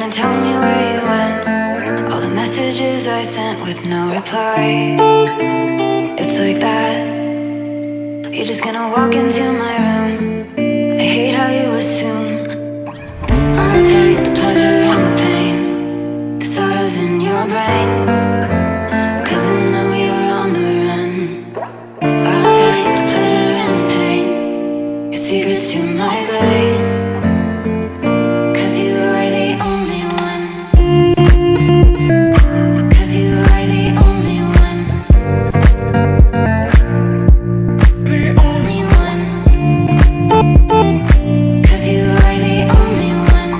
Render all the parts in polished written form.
gonna tell me where you went? All the messages I sent with no reply. It's like that. You're just gonna walk into my room. I hate how you assume I'll take the pleasure and the pain, the sorrows in your brain, 'cause I know you're on the run. I'll take the pleasure and the pain, your secrets to my grave, 'cause you are the only one. 'Cause you are the only one. The only one. 'Cause you are the only one.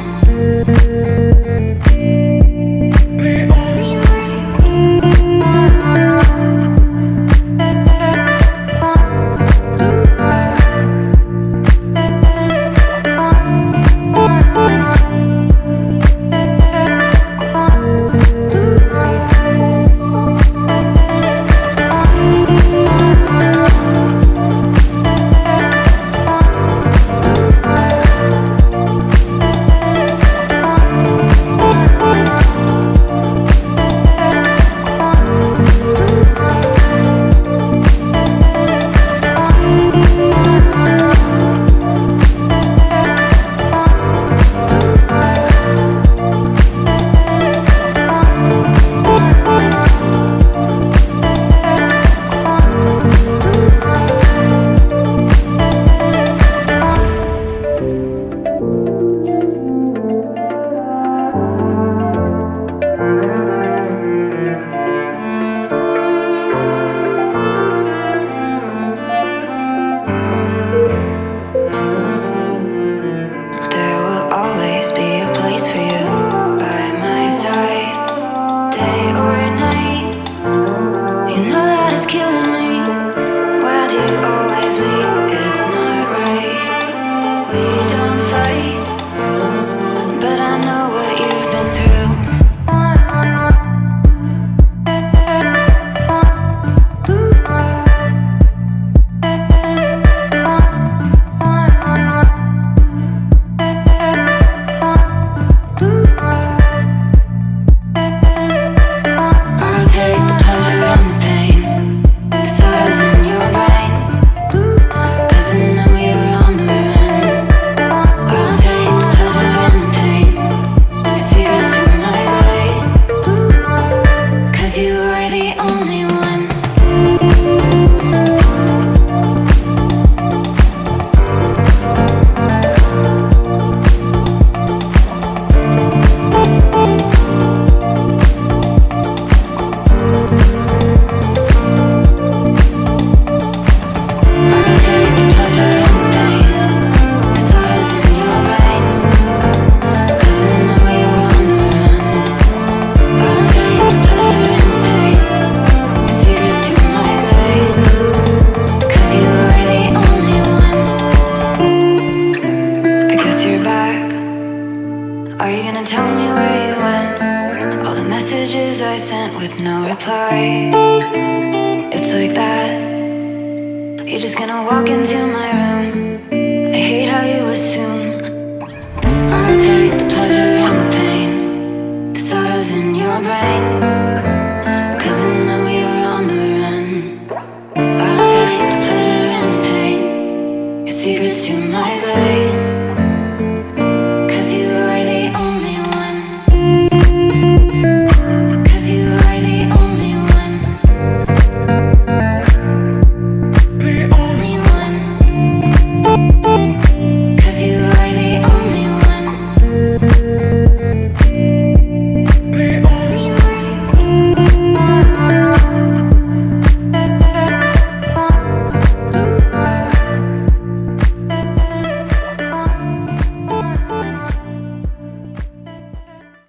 The only one. There will always be a place for you by my side, day or night. You know that it's killing me. Why do you always leave? It's not right. We don't fight, but I know what you've been through. I'll take the pleasure and the pain, the sorrows in your brain, 'cause I know you're on the run. I'll take the pleasure and the pain, your secrets to my grave, 'cause you are the only one. I'll take the pleasure and the pain, the sorrows in your brain, 'cause I know you're on the run. I'll take the pleasure and the pain, your secrets to my grave, 'cause you are the only one. I guess you're back. Are you gonna tell me where you went? All the messages I sent with no reply. It's like that. You're just gonna walk into my room.